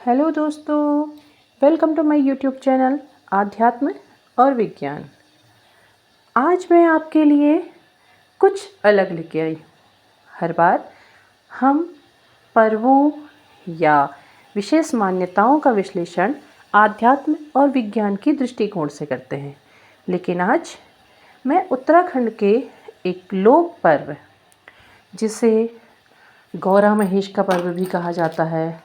Hello दोस्तों, welcome to my YouTube channel आध्यात्म और विज्ञान। आज मैं आपके लिए कुछ अलग लेके आई हूँ। हर बार हम पर्वों या विशेष मान्यताओं का विश्लेषण आध्यात्म और विज्ञान की दृष्टिकोण से करते हैं, लेकिन आज मैं उत्तराखंड के एक लोक पर्व जिसे गौरा महेश का पर्व भी कहा जाता है,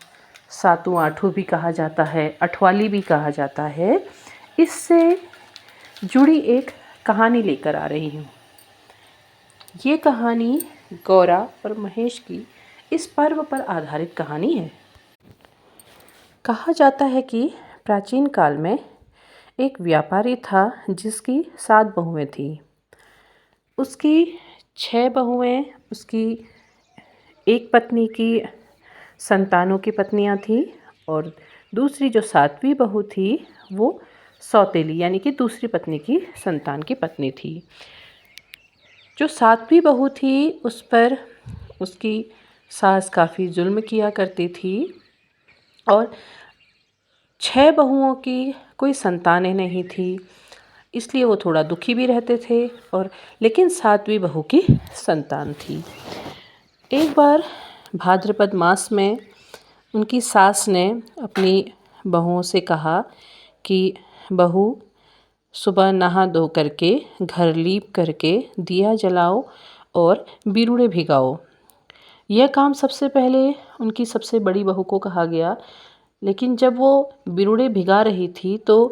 सातू आठू भी कहा जाता है, अठवाली भी कहा जाता है, इससे जुड़ी एक कहानी लेकर आ रही हूँ। ये कहानी गौरा और महेश की इस पर्व पर आधारित कहानी है। कहा जाता है कि प्राचीन काल में एक व्यापारी था जिसकी 7 बहुएं थीं। उसकी 6 बहुएं उसकी एक पत्नी की संतानों की पत्नियां थीं और दूसरी जो 7वीं बहू थी वो सौतेली यानी कि दूसरी पत्नी की संतान की पत्नी थी। जो 7वीं बहू थी उस पर उसकी सास काफ़ी जुल्म किया करती थी और 6 बहुओं की कोई संतानें नहीं थी, इसलिए वो थोड़ा दुखी भी रहते थे और लेकिन 7वीं बहू की संतान थी। एक बार भाद्रपद मास में उनकी सास ने अपनी बहुओं से कहा कि बहू, सुबह नहा धो करके घर लीप करके दिया जलाओ और बिरुड़े भिगाओ। यह काम सबसे पहले उनकी सबसे बड़ी बहू को कहा गया, लेकिन जब वो बिरुड़े भिगा रही थी तो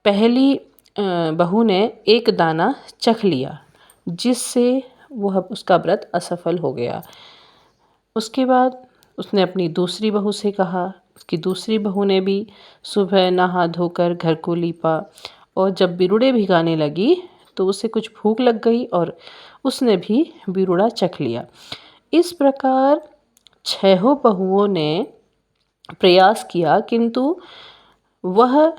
पहली बहू ने एक दाना चख लिया, जिससे वह उसका व्रत असफल हो गया। उसके बाद उसने अपनी दूसरी बहू से कहा। उसकी दूसरी बहू ने भी सुबह नहा धोकर घर को लीपा और जब बिरुड़े भिगाने लगी तो उसे कुछ भूख लग गई और उसने भी बिरुड़ा चख लिया। इस प्रकार 6 बहुओं ने प्रयास किया, किंतु वह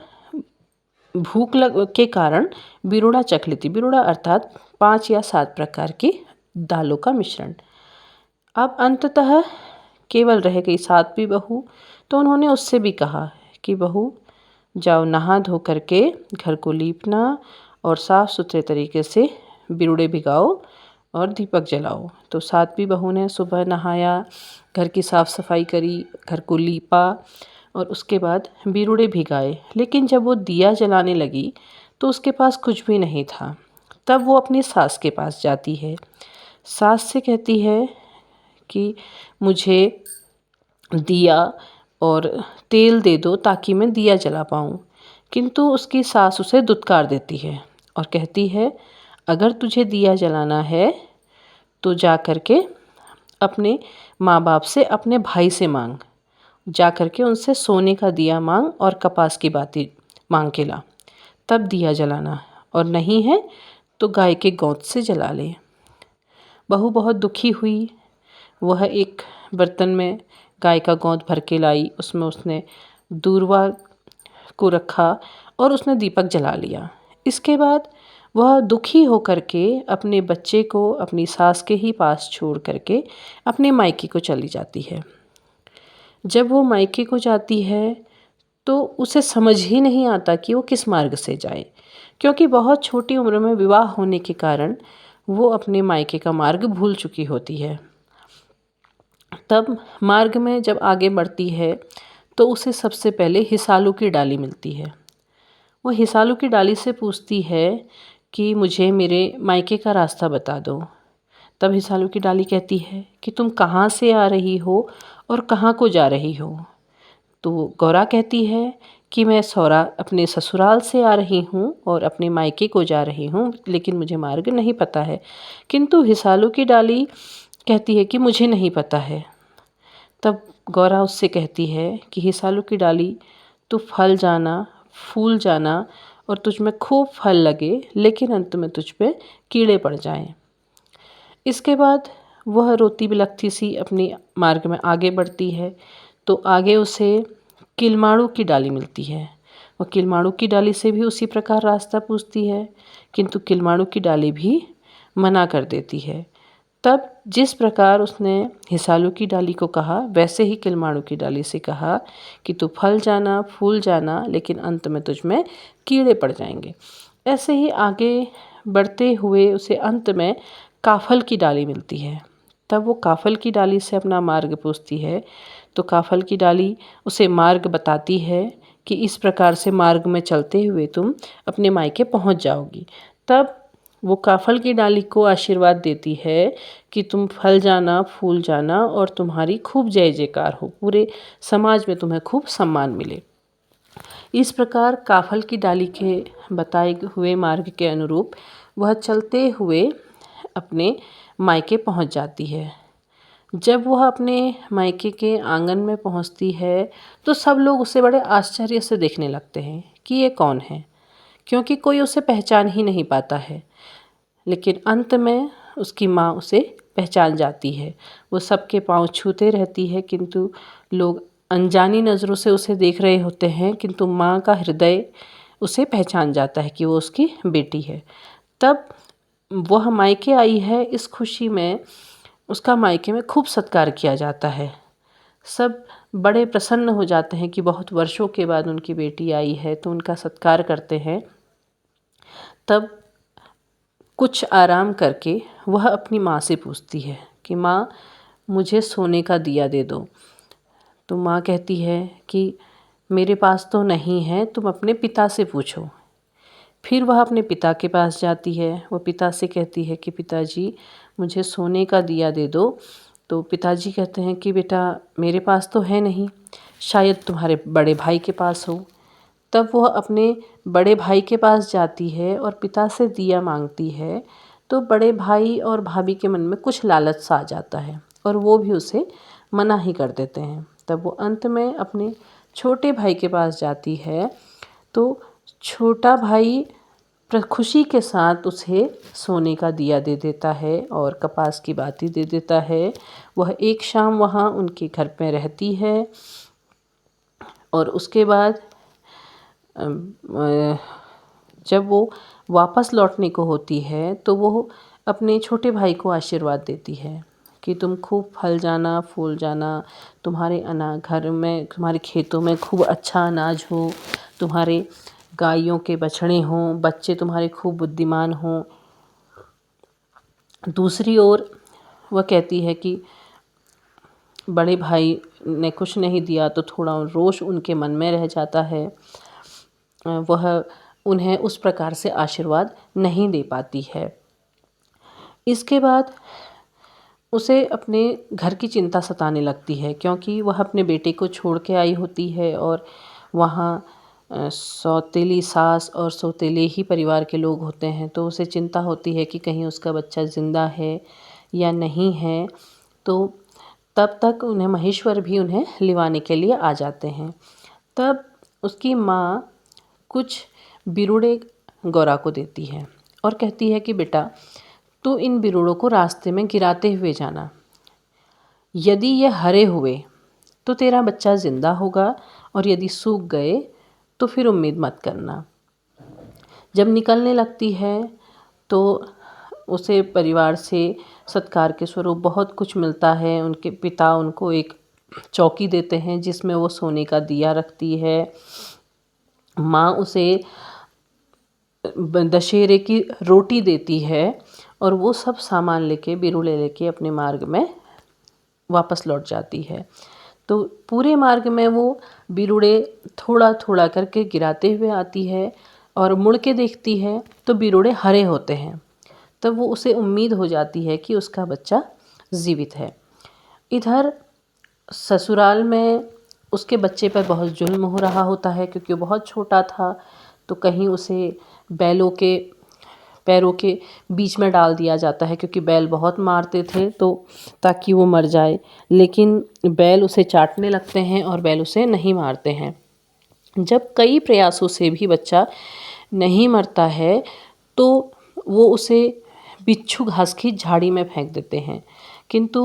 भूख लग के कारण बिरुड़ा चख लेती। बिरुड़ा अर्थात 5 या 7 प्रकार की दालों का मिश्रण। अब अंततः केवल रह गई 7वीं बहू, तो उन्होंने उससे भी कहा कि बहू, जाओ नहा धो करके घर को लीपना और साफ़ सुथरे तरीके से बिरुड़े भिगाओ और दीपक जलाओ। तो 7वीं बहू ने सुबह नहाया, घर की साफ़ सफाई करी, घर को लीपा और उसके बाद बिरुड़े भिगाए। लेकिन जब वो दिया जलाने लगी तो उसके पास कुछ भी नहीं था। तब वो अपनी सास के पास जाती है। सास से कहती है कि मुझे दिया और तेल दे दो ताकि मैं दिया जला पाऊँ। किंतु उसकी सास उसे दुत्कार देती है और कहती है, अगर तुझे दिया जलाना है तो जा कर के अपने माँ बाप से, अपने भाई से मांग, जा कर के उनसे सोने का दिया मांग और कपास की बाती मांग के ला, तब दिया जलाना, और नहीं है तो गाय के गोंद से जला ले। बहू बहुत दुखी हुई। वह एक बर्तन में गाय का गोंद भर के लाई, उसमें उसने दूर्वा को रखा और उसने दीपक जला लिया। इसके बाद वह दुखी होकर के अपने बच्चे को अपनी सास के ही पास छोड़ करके अपने मायके को चली जाती है। जब वो मायके को जाती है तो उसे समझ ही नहीं आता कि वो किस मार्ग से जाए, क्योंकि बहुत छोटी उम्र में विवाह होने के कारण वो अपने मायके का मार्ग भूल चुकी होती है। तब मार्ग में जब आगे बढ़ती है तो उसे सबसे पहले हिसालू की डाली मिलती है। वो हिसालू की डाली से पूछती है कि मुझे मेरे मायके का रास्ता बता दो। तब हिसालू की डाली कहती है कि तुम कहाँ से आ रही हो और कहाँ को जा रही हो। तो गौरा कहती है कि मैं अपने ससुराल से आ रही हूँ और अपने मायके को जा रही हूँ, लेकिन मुझे मार्ग नहीं पता है। किंतु हिसालू की डाली कहती है कि मुझे नहीं पता है। तब गौरा उससे कहती है कि हिसालू की डाली, तू फल जाना, फूल जाना और तुझ में खूब फल लगे, लेकिन अंत में तुझ पे कीड़े पड़ जाएं। इसके बाद वह रोती बिलखती सी अपने मार्ग में आगे बढ़ती है तो आगे उसे किलमाड़ू की डाली मिलती है। वह किलमाड़ू की डाली से भी उसी प्रकार रास्ता पूछती है, किंतु किलमाड़ू की डाली भी मना कर देती है। तब जिस प्रकार उसने हिसालू की डाली को कहा, वैसे ही किलमाड़ू की डाली से कहा कि तू फल जाना फूल जाना, लेकिन अंत में तुझ में कीड़े पड़ जाएंगे। ऐसे ही आगे बढ़ते हुए उसे अंत में काफल की डाली मिलती है। तब वो काफल की डाली से अपना मार्ग पूछती है, तो काफल की डाली उसे मार्ग बताती है कि इस प्रकार से मार्ग में चलते हुए तुम अपने मायके पहुंच जाओगी। तब वो काफल की डाली को आशीर्वाद देती है कि तुम फल जाना फूल जाना और तुम्हारी खूब जय जयकार हो, पूरे समाज में तुम्हें खूब सम्मान मिले। इस प्रकार काफल की डाली के बताए हुए मार्ग के अनुरूप वह चलते हुए अपने मायके पहुंच जाती है। जब वह अपने मायके के आंगन में पहुंचती है तो सब लोग उसे बड़े आश्चर्य से देखने लगते हैं कि ये कौन है, क्योंकि कोई उसे पहचान ही नहीं पाता है। लेकिन अंत में उसकी माँ उसे पहचान जाती है। वो सबके पाँव छूते रहती है, किंतु लोग अनजानी नज़रों से उसे देख रहे होते हैं, किंतु माँ का हृदय उसे पहचान जाता है कि वो उसकी बेटी है। तब वह मायके आई है, इस खुशी में उसका मायके में खूब सत्कार किया जाता है। सब बड़े प्रसन्न हो जाते हैं कि बहुत वर्षों के बाद उनकी बेटी आई है, तो उनका सत्कार करते हैं। तब कुछ आराम करके वह अपनी माँ से पूछती है कि माँ, मुझे सोने का दिया दे दो। तो माँ कहती है कि मेरे पास तो नहीं है, तुम अपने पिता से पूछो। फिर वह अपने पिता के पास जाती है। वह पिता से कहती है कि पिताजी, मुझे सोने का दिया दे दो। तो पिताजी कहते हैं कि बेटा, मेरे पास तो है नहीं, शायद तुम्हारे बड़े भाई के पास हो। तब वह अपने बड़े भाई के पास जाती है और पिता से दिया मांगती है। तो बड़े भाई और भाभी के मन में कुछ लालच सा आ जाता है और वो भी उसे मना ही कर देते हैं। तब वो अंत में अपने छोटे भाई के पास जाती है। तो छोटा भाई खुशी के साथ उसे सोने का दिया दे देता है और कपास की बाती दे देता है। वह एक शाम वहाँ उनके घर में रहती है और उसके बाद जब वो वापस लौटने को होती है तो वो अपने छोटे भाई को आशीर्वाद देती है कि तुम खूब फल जाना फूल जाना, तुम्हारे घर में तुम्हारे खेतों में खूब अच्छा अनाज हो, तुम्हारे गायों के बछड़े हों, बच्चे तुम्हारे खूब बुद्धिमान हों। दूसरी ओर वह कहती है कि बड़े भाई ने कुछ नहीं दिया तो थोड़ा रोष उनके मन में रह जाता है। वह उन्हें उस प्रकार से आशीर्वाद नहीं दे पाती है। इसके बाद उसे अपने घर की चिंता सताने लगती है, क्योंकि वह अपने बेटे को छोड़ के आई होती है और वहाँ सौतेली सास और सौतेले ही परिवार के लोग होते हैं। तो उसे चिंता होती है कि कहीं उसका बच्चा ज़िंदा है या नहीं है। तो तब तक उन्हें महेश्वर भी उन्हें लिवाने के लिए आ जाते हैं। तब उसकी माँ कुछ बिरुड़े गौरा को देती है और कहती है कि बेटा, तू इन बिरुड़ों को रास्ते में गिराते हुए जाना। यदि ये हरे हुए तो तेरा बच्चा ज़िंदा होगा, और यदि सूख गए तो फिर उम्मीद मत करना। जब निकलने लगती है तो उसे परिवार से सत्कार के स्वरूप बहुत कुछ मिलता है। उनके पिता उनको एक चौकी देते हैं जिसमें वो सोने का दिया रखती है। माँ उसे दशहरे की रोटी देती है और वो सब सामान लेके बिरुड़े लेके अपने मार्ग में वापस लौट जाती है। तो पूरे मार्ग में वो बिरुड़े थोड़ा थोड़ा करके गिराते हुए आती है और मुड़ के देखती है तो बिरुड़े हरे होते हैं। तब वो उसे उम्मीद हो जाती है कि उसका बच्चा जीवित है। इधर ससुराल में उसके बच्चे पर बहुत जुल्म हो रहा होता है, क्योंकि वो बहुत छोटा था। तो कहीं उसे बैलों के पैरों के बीच में डाल दिया जाता है, क्योंकि बैल बहुत मारते थे, तो ताकि वो मर जाए। लेकिन बैल उसे चाटने लगते हैं और बैल उसे नहीं मारते हैं। जब कई प्रयासों से भी बच्चा नहीं मरता है तो वो उसे बिच्छू घास की झाड़ी में फेंक देते हैं। किंतु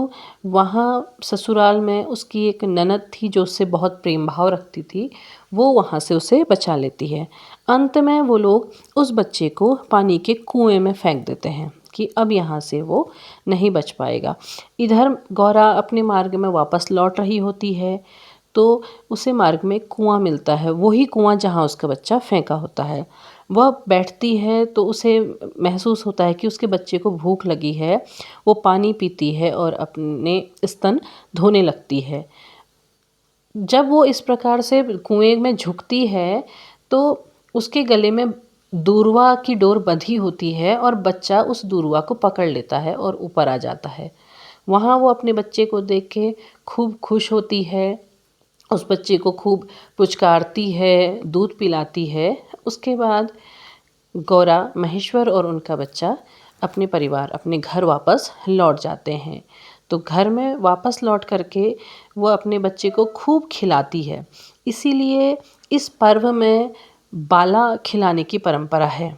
वहाँ ससुराल में उसकी एक ननद थी जो उससे बहुत प्रेम भाव रखती थी, वो वहाँ से उसे बचा लेती है। अंत में वो लोग उस बच्चे को पानी के कुएं में फेंक देते हैं, कि अब यहाँ से वो नहीं बच पाएगा। इधर गौरा अपने मार्ग में वापस लौट रही होती है तो उसे मार्ग में कुआं मिलता है, वही कुआं जहाँ उसका बच्चा फेंका होता है। वह बैठती है तो उसे महसूस होता है कि उसके बच्चे को भूख लगी है। वो पानी पीती है और अपने स्तन धोने लगती है। जब वो इस प्रकार से कुएं में झुकती है तो उसके गले में दूर्वा की डोर बंधी होती है और बच्चा उस दूर्वा को पकड़ लेता है और ऊपर आ जाता है। वहाँ वो अपने बच्चे को देख के खूब खुश होती है, उस बच्चे को खूब पुचकारती है, दूध पिलाती है। उसके बाद गौरा, महेश्वर और उनका बच्चा अपने परिवार, अपने घर वापस लौट जाते हैं। तो घर में वापस लौट करके वो अपने बच्चे को खूब खिलाती है। इसीलिए इस पर्व में बाला खिलाने की परंपरा है।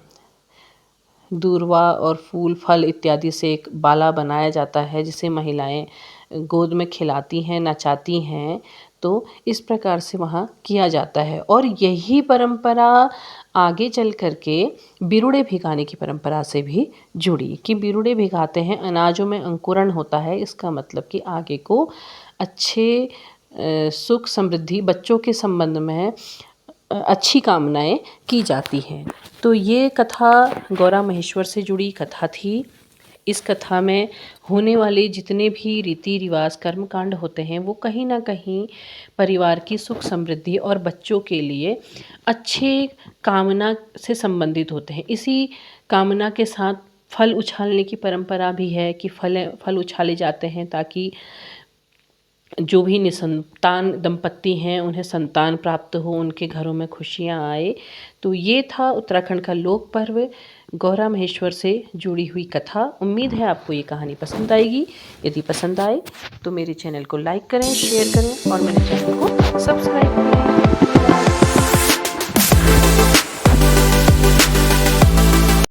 दूर्वा और फूल फल इत्यादि से एक बाला बनाया जाता है जिसे महिलाएं गोद में खिलाती हैं, नचाती हैं। तो इस प्रकार से वहाँ किया जाता है और यही परंपरा आगे चल कर के बिरुड़े भिगाने की परंपरा से भी जुड़ी कि बिरुड़े भिगाते हैं, अनाजों में अंकुरण होता है। इसका मतलब कि आगे को अच्छे सुख समृद्धि बच्चों के संबंध में अच्छी कामनाएं की जाती हैं। तो ये कथा गौरा महेश्वर से जुड़ी कथा थी। इस कथा में होने वाले जितने भी रीति रिवाज कर्मकांड होते हैं वो कहीं ना कहीं परिवार की सुख समृद्धि और बच्चों के लिए अच्छे कामना से संबंधित होते हैं। इसी कामना के साथ फल उछालने की परंपरा भी है कि फल उछाले जाते हैं ताकि जो भी निसंतान दंपत्ति हैं उन्हें संतान प्राप्त हो, उनके घरों में खुशियाँ आए। तो ये था उत्तराखंड का लोक पर्व गौरा महेश्वर से जुड़ी हुई कथा। उम्मीद है आपको ये कहानी पसंद आएगी। यदि पसंद आए तो मेरे चैनल को लाइक करें, शेयर करें और मेरे चैनल को सब्सक्राइब करें।